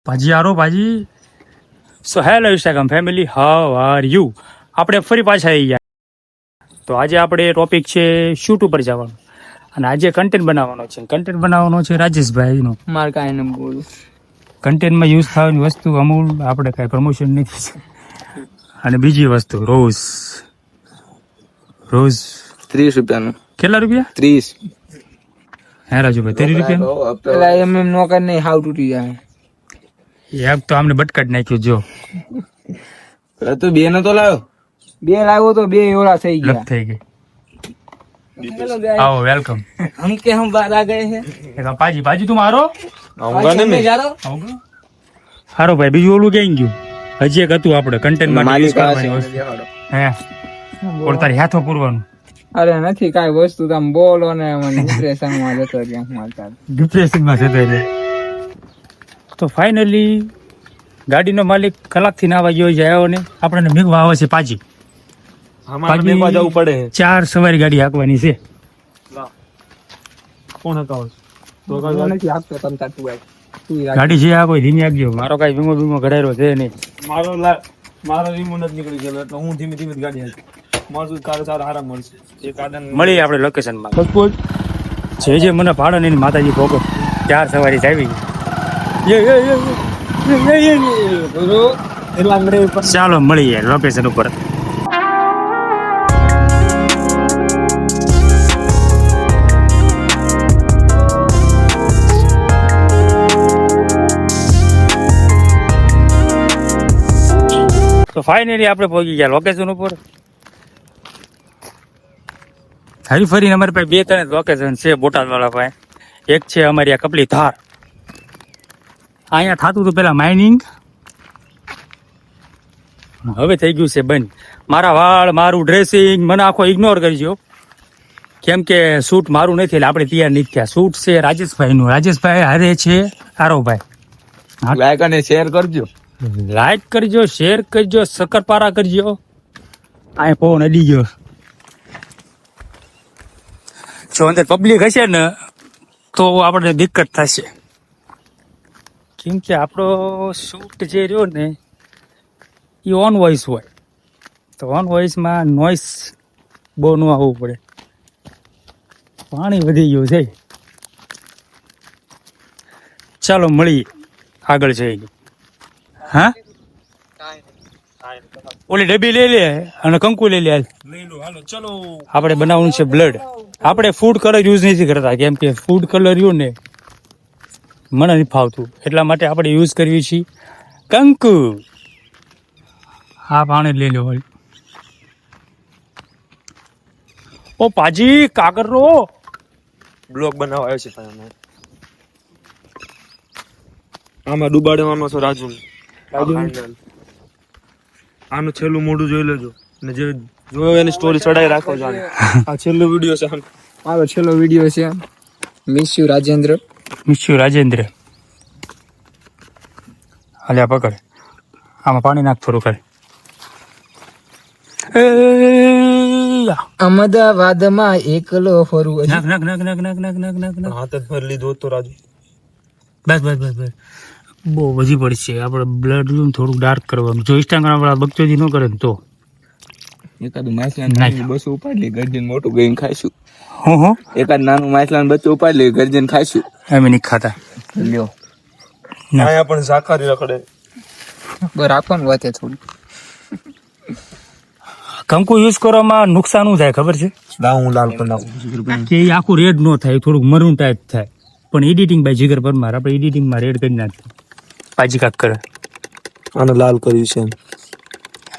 ભાજી આરો ભાજી. So hello Instagram family, how are you? આપણે ફરી પાછા આવી ગયા. તો આજે આપણે ટોપિક છે શૂટ ઉપર જવાનું અને આજે કન્ટેન્ટ બનાવવાનો છે. કન્ટેન્ટ બનાવવાનો છે રાજેશભાઈનો. મારે કાંઈ ન બોલું. કન્ટેન્ટમાં યુઝ થવાની વસ્તુ અમૂલ, આપણે કાંઈ પ્રમોશન નથી. અને બીજી વસ્તુ રોઝ 30 રૂપિયાનું. કેટલા રૂપિયા? 30. હે રાજુભાઈ 30 રૂપિયા? પેલા એમ નોકર નહીં, હાવ તૂટી જાય. એક તો આમને બટકાટ નાખ્યું. જો તું બે નો તો લાવ્યો. બે લાવ્યો તો બે એવડા થઈ લપ ગયા. થઈ ગઈ. આવો વેલકમ. હમ કે હમ બાર આ ગયે હે. એક પાજી પાજી તું મારો આऊंगा ને મેં. હારો ભાઈ, બીજું ઓલું ક્યાં ગયું? હજી એક હતું આપણે કન્ટેન્ટ માટે યુઝ કરવાની વસ્તુ. હે ઓર તારી હાથો પૂરવાનું. અરે નથી કાઈ વસ્તુ, તમે બોલો ને મને ડિપ્રેશન માં જતો રહ્યા મારતા. ડિપ્રેશન માં જતો રહે. તો ફાઇનલી ગાડીનો માલિક કલાકથી ના વાગ્યો છે, આવ્યો ને આપણને મેઘવા આવે છે પાજી. મેઘવા જવું પડે. 4 સવારી ગાડી હાંકવાની છે. કોણ હકાવ તો નથી આપતો તમ તાર તું આય. ગાડી છે આ કોઈ ધીમી આગજો. મારો કાંઈ વીમો ઘડાયેલો છે નહીં. મારો વીમો નથી નીકળી ગયેલો એટલે હું ધીમે ધીમે ગાડી હાંકી. મારું કાર સારા આરામ મળશે. એક આદન મળીએ આપણે લોકેશનમાં. જે મને ભાડો ને માતાજી ભોગો 4 સવારી આવી ગઈ. ચાલો મળીએ લોકેશન ઉપર. તો ફાઇનલી આપણે પહોંચી ગયા લોકેશન ઉપર. હરી ફરીને અમારી પાસે 2-3 લોકેશન છે બોટાદ વાળા પાસે. એક છે અમારી આ કપલી ધાર. અહીંયા થતું હતું પેલા માઇનિંગ, હવે થઈ ગયું છે બંધ. મારા વાળ, મારું ડ્રેસિંગ મને આખો ઇગ્નોર કરજો, કેમ કે શૂટ મારું નથી એટલે આપણે તૈયાર નથી થયા. શૂટ છે રાજેશભાઈનું. રાજેશભાઈ હારે છે આરોભાઈ. લાઈક અને શેર કરજો. લાઈક કરજો, શેર કરજો, શક્કરપારા કરજો. આ ફોન અડી ગયો. જો અંદર પબ્લિક હશે ને તો આપણે દિક્કત થશે, કેમ કે આપણો શૂટ જે રહ્યો ને એ ઓન વોઇસ હોય, તો ઓન વોઇસમાં નોઇસ બહુ ન આવવું પડે. પાણી વધી ગયું છે. ચાલો મળીએ આગળ જઈએ. હા, ઓલી ડબ્બી લઈ લે અને કંકુ લઈ લે. ચલો આપણે બનાવવાનું છે બ્લડ. આપણે ફૂડ કલર યુઝ નથી કરતા, કેમ કે ફૂડ કલર રહ્યું ને મને નથી ફાવતું, એટલા માટે આપણે યુઝ કરવી છીએ કંકુ. હા, પાણી લઈ લો. ઓ પાજી કાગર રો બ્લોગ બનાવવા આવ્યો છે. આમાં ડુબાડવાનો છે રાજુ. આનું છેલ્લું મોઢું જોઈ લેજો ને જે જોયો એની સ્ટોરી ચડાઈ રાખો છો. આ છેલ્લો વિડિયો છે. મારો છેલ્લો વિડિયો છે. Miss you Rajendra. Miss you Rajendra. હાલ્યા પકડ. આમાં પાણી નાખ થોડું કરે. અમદાવાદમાં એકલો ફરું. નાખ નાખ નાખ નાખ નાખ નાખ નાખ નાખ નાખ. હાથ જ ભરી લીધો તો રાજુ. બસ બસ બસ બસ. બહુ વધી પડશે. આપણે બ્લડ થોડુંક ડાર્ક કરવાનું. જો ઇન્સ્ટાગ્રામ વાળા બકચોદી ન કરે ને તો એકાદું માછલાનું બચ્ચું ઉપાડી લે, ગરજીને મોટું ગઈને ખાઈશું. હું એકાદ નાનું માછલાનું બચ્ચું ઉપાડી લે, ગરજીને ખાઈશું. અમે નહીં ખાતા. લ્યો આયા પણ સાકારી રખડે. બરાબર રાખવાનું વાતે થોડું. કંકુ યુઝ કરવામાં નુકસાન શું થાય ખબર છે? હું લાલ કરી નાખું કે એ આખું રેડ ન થાય, થોડુંક મરૂન ટાઈપ થાય. પણ એડિટિંગ બાય જીગર પરમાર આપણે એડિટિંગમાં રેડ કરી નાખીએ. પાજી કાક કરે અને લાલ કર્યું છે.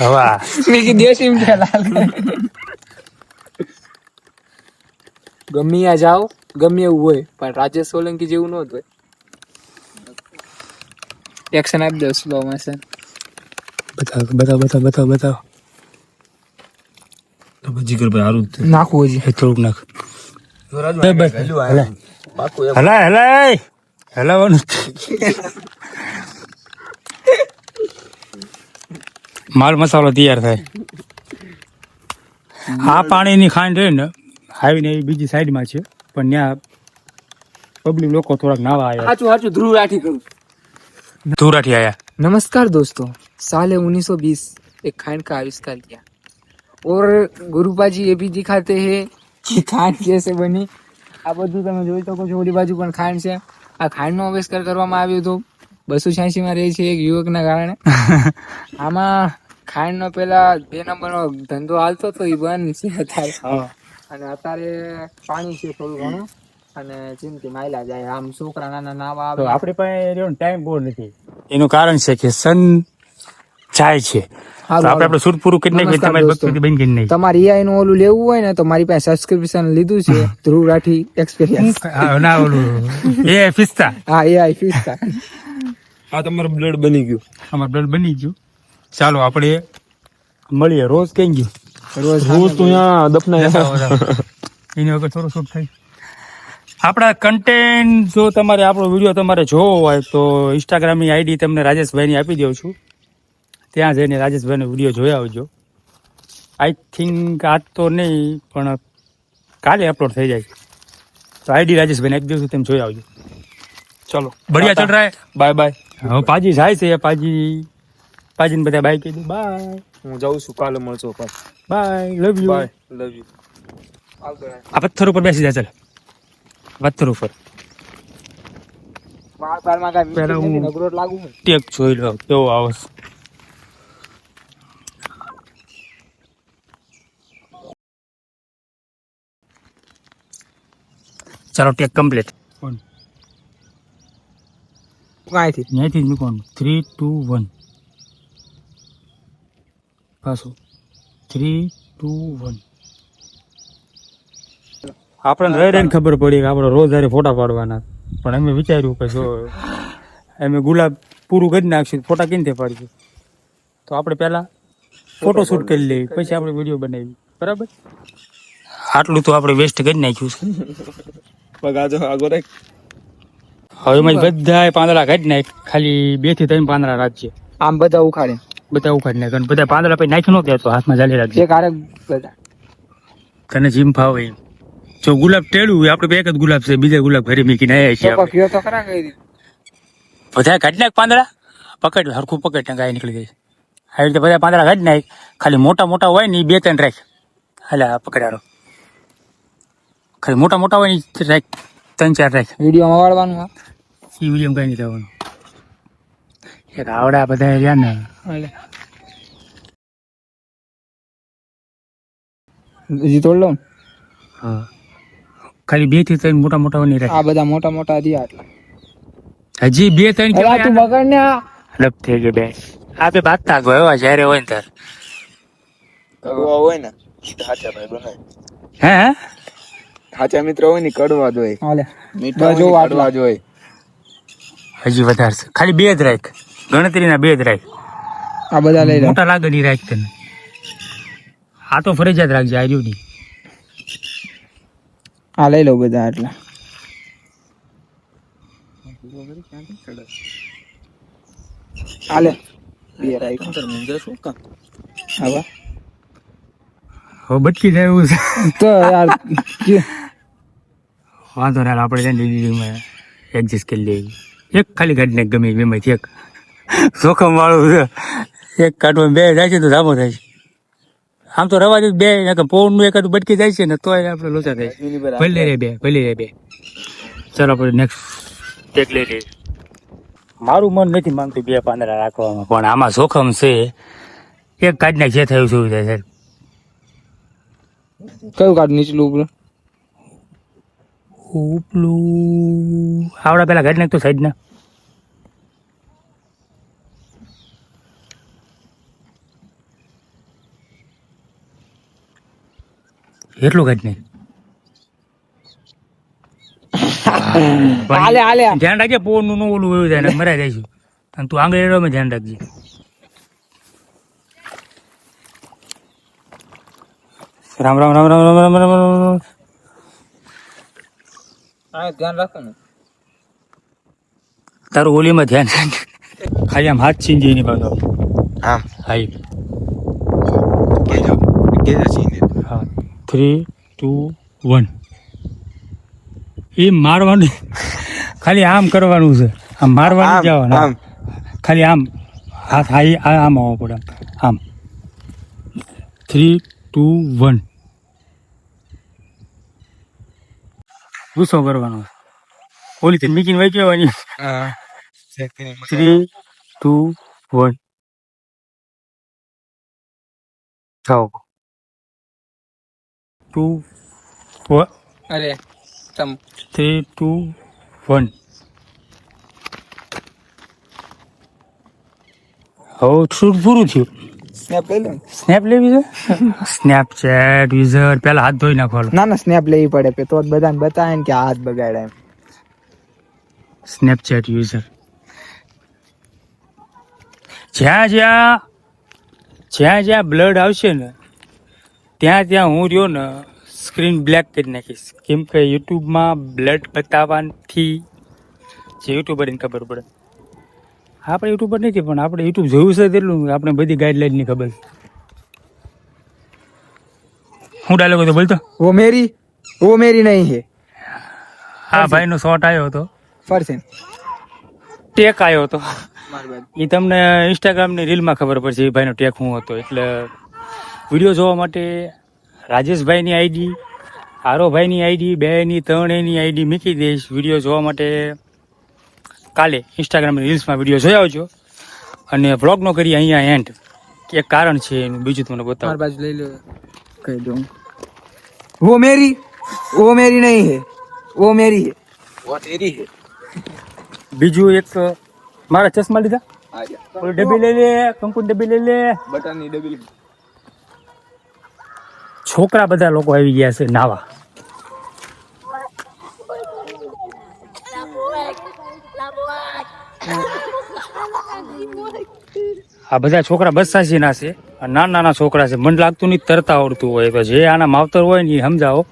હવા મેં કીધું દેશી મીઠા લાલ ગમે આ જાઓ ગમે એવું હોય, પણ રાજેશ સોલંકી જેવું ન હોય. એક્શન આપી દો સ્લો મોશન. બતાવ બતાવ બતાવ બતાવ બતાવ. તો જીગર પર હારું નાખવું હજી થોડુંક નાખ. હલાય હલાય હલાવાનું. માલ મસાલો તૈયાર થાય. આ પાણીની ખાંડ રહે ને આવીને એ બીજી સાઈડમાં છે, પણ ત્યાં પબ્લિક લોકો થોડાક નાવા આવ્યા. સાચું સાચું ધ્રુવ રાઠી કરું. ધુરાથી आया। नमस्कार दोस्तों, साल 1920 एक खांड का आविष्कार किया और गुरुपा जी ये भी दिखाते हैं कि खांड कैसे बनी। આ બધું તમે જોઈ શકો છો, ઓલી બાજુ પણ ખાંડ છે। આ ખાંડનો આવિષ્કાર કરવામાં આવ્યો હતો 286 માં રહે છે એક યુવકના કારણે। આમાં ખાંડનો પેલા 2 નંબરનો ધંધો હાલતો તો એ બંધ છે અત્યારે, અને અત્યારે પાણી છે થોડું ઘણું, અને ચીમકી માયલા જાય આમ છોકરા નાના નાવા તો આવે। આપણી પાસે ટાઈમ બહુ નથી, એનું કારણ છે કે સન જાય છે, તો આપણે આપણે શૂટ પૂરું કરી નાખીએ, નમસ્કાર તમારી દોસ્તો, ભક્તિ બંધ કરી નાખી। તમારે AI નું ઓલું લેવું હોય ને તો મારી પાસે સબસ્ક્રિપ્શન લીધું છે ધ્રુવ રાઠી એક્સપિરિયન્સ। હા, ના ઓલું એ ફિસ્તા હા AI ફીસતા। આ તમારું બ્લડ બની ગયું, અમારું બ્લડ બની ગયું। ચાલો આપણે મળીએ રોજ કઈ ગયું રોજ રોજ તો અહીંયા દફનાય એની વગર થોડું શૂટ થાય। આપણા કન્ટેન્ટ જો તમારે આપણો વિડીયો તમારે જોવો હોય તો ઇન્સ્ટાગ્રામની આઈડી તમને રાજેશભાઈની આપી દઉં છું, ત્યાં જઈને રાજેશભાઈનો વિડીયો જોઈ આવજો। આઈ થિંક આજ તો નહીં પણ કાલે અપલોડ થઈ જાય, તો આઈડી રાજેશભાઈને આપી દઉં છું, તેમ જોઈ આવજો। ચલો બઢિયા ચલ રહા હે, બાય બાય। હવે પાજી જાય છે, પાજીને બધા બાય કહી દો, બાય હું જાઉં છું, કાલે મળશો, bye, love you. Bye, love you. આ પથ્થર ઉપર બેસી જા, ચાલ પથ્થર ઉપર બારમાં કાંઈ પહેલા હું- નથી, નગરોટ લાગુ છે। ટેક જોઈ લો કેવો આવે છે। ચાલો ટેક કમ્પ્લીટ, કાંઈથી ત્યાંથી જ મૂકવાનું, 3 2 1 પાછું 3 2 1। આપણને રહીને ખબર પડી કે આપણે રોજ હારે ફોટા પાડવાના, પણ અમે વિચાર્યું કે જો અમે ગુલાબ પૂરું કરી નાખશું ફોટા કેમ તે પાડીશું, તો આપણે પહેલા ફોટો શૂટ કરી લઈએ પછી આપણે વિડીયો બનાવી, બરાબર? આટલું તો આપણે વેસ્ટ કરી નાખ્યું છે। પગ આગો રાખ। હવે એમાં બધા પાંદડા કાઢી નાખ, ખાલી 2 થી 3 પાંદડા રાખજે, આમ બધા ઉખાડે બધા ઉખાડી નાખ, અને બધા પાંદડા પછી નાખી નો તો હાથમાં જાલી રાખજે, એક હારે બધા। તને જીમ ફાવે એમ। જો ગુલાબ ટેળું હોય, આપણે બે એક જ ગુલાબ છે, બીજા ગુલાબ ઘરે મૂકીને આવ્યા છીએ તો આપણે। કયો તો ખરા કઈ રીતે બધા કાઢી નાખ પાંદડા, પકડ હરખું પકડ ને ગાય નીકળી જાય, આવી રીતે બધા પાંદડા કાઢી નાખ, ખાલી મોટા મોટા હોય ને એ 2 3 રાખ, હાલા પકડાડો, ખાલી મોટા મોટા હોય ને ઈ રાખ, 3 4 રાખ, વિડીયોમાં વાળવાનું આ એ વિડીયો કઈ નહીં થવાનું। એક આવડા બધા રહ્યા ને, હજી તોડ લઉં ને? હા ખાલી 2 થી 3 મોટા મોટા હોય ને રાખ, આ બધા મોટા મોટા રહ્યા એટલે હજી 2 3 અલા તું બગાડ ને આ લપ થઈ ગયો બે, આ બે બાત તાક હોય જ્યારે હોય ને તાર, કડવા હોય ને સાચા ભાઈ બનાય, હે સાચા મિત્ર હોય ને કડવા જોઈએ, હાલે મીઠા જો હોય ને આટલા કડવા જોઈએ। હજી વધારે છે, ખાલી 2 જ રાખ, ગણતરીના 2 જ રાખ, આ બધા લઈ લે મોટા લાગે ની રાખ તને, આ તો ફરજિયાત રાખજે, આ રહ્યું નહીં, આ લઈ લો બધા આટલા હાલે બે રાખ હવે હવે બટકી જાય એવું છે, તો યાર વાંધો ના આપણે છે ને ડિલિવરીમાં એડજસ્ટ કરી લઈએ, એક ખાલી કાઢીને ગમે એમાંથી એક જોખમ વાળું છે, એક કાઢવા 2 જાય છે તો ધામો થાય છે, આમ તો રવા દે 2 પૌન નું એકાદું બટકી જાય છે ને તોય આપણે લોચા થાય છે, ભલે રે 2 ચાલો આપણે નેક્સ્ટ ટેક લઈ લઈએ। મારું મન નથી માંગતું 2 પાંદડા રાખવામાં, પણ આમાં જોખમ છે, એક કાઢને જે થયું સુવિધા છે, કયું કાઢ નીચલું ઉપર ઉપલું આવડા પેલા કાઢી નાખ તો સાઈડ ના, એટલું કાઢી નાખ, હાલે હાલે ધ્યાન રાખજે પોન નું ઓલું એવું થાય ને મરાઈ જઈશું, અને તું આંગળી ધ્યાન રાખજે। રામ રામ રામ રામ રામ રામ રામ રામ, હા ધ્યાન રાખો ને, તારું ઓલીમાં ધ્યાન રાખ, ખાલી આમ હાથ ચીંજી ની બાજુ આમ હાઈ, કેજો ચીને હા 3 2 1 એ મારવાનું, ખાલી આમ કરવાનું છે, આમ મારવાનું જવાનું, ખાલી આમ હાથ આમ આવવો પડે આમ 3, 2, 1 ગુસ્સો કરવાનો ઓલી મીકીને વહી કહેવાની 3, 2, 1 જાઓ 2, 4 અરે તમ 3, 2, 1 હવે પૂરું થયું સ્નેપ લઈ લો. સ્નેપ લેવી છે સ્નેપચેટ યુઝર પેલા હાથ ધોઈ નાખવાનો ના ના સ્નેપ લેવી પડે તો જ બધાને બતાવે ને કે આ હાથ બગાડે એમ. સ્નેપચેટ યુઝર જ્યાં બ્લડ આવશે ને ત્યાં હું રહ્યો ને સ્ક્રીન બ્લેક કરી નાખીશ કેમ કે યુટ્યુબમાં બ્લડ બતાવવાથી જે યુટ્યુબરને ખબર પડે આપણે યુટ્યુબર નથી પણ આપણે યુટ્યુબ જોયું છે તેટલું આપણે બધી ગાઈડલાઈનની ખબર છે. હું ડાયલોગ હતો બોલતો વો મેરી નહીં હે આ ભાઈનો શોટ આવ્યો હતો ફરસેન ટેક આવ્યો હતો મારી વાત. એ તમને ઇન્સ્ટાગ્રામની રીલમાં ખબર પડશે એ ભાઈનો ટેક હું હતો એટલે વિડીયો જોવા માટે રાજેશભાઈની આઈડી આરોભાઈની આઈડી 2ની 3ની આઈડી મૂકી દઈશ વિડીયો જોવા માટે કાલે ઇન્સ્ટાગ્રામની રીલ્સમાં વિડીયો જોઈ આવજો અને વ્લોગનો કરીએ અહીંયા એન્ડ એક કારણ છે એનું બીજું તમને મારી બતાવો બાજુ લઈ લો કહી દઉં વો મેરી નહીં હે વો મેરી હે वो तेरी है બીજું એક મારા ચશ્મા લીધા आ जा ઓલી ડબ્બી લઈ લે કંકુ ડબ્બી લઈ લે बटन नहीं डबल છોકરા બધા લોકો આવી ગયા છે નાવા આ બધા છોકરા બસાસી ના છે આ નાના નાના છોકરા છે મને લાગતું નહીં તરતા આવડતું હોય તો જે આના માવતર હોય ને એ સમજાવો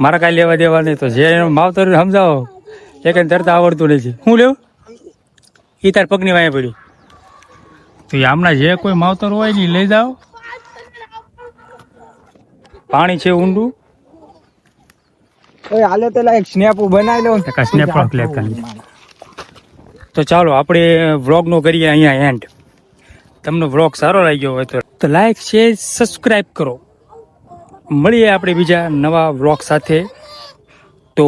મારા કાંઈ લેવા દેવા નહીં તો જે એનો માવતર સમજાવો એ કઈ તરતા આવડતું નથી હું લેવું એ તાર પગની વાંહે પડ્યું તો એ હમણાં જે કોઈ માવતર હોય ને ઈ લઈ જાઓ પાણી છે ઊંડું ઓય હાલે તો લાઈક સ્નેપ બનાવી લો એક સ્નેપ રોક લે કરી તો ચાલો આપણે વ્લોગનો કરીએ અહીંયા એન્ડ તમને વ્લોગ સારો લાગ્યો હોય તો લાઈક શેર સબસ્ક્રાઈબ કરો મળીએ આપણે બીજા નવા વ્લોગ સાથે તો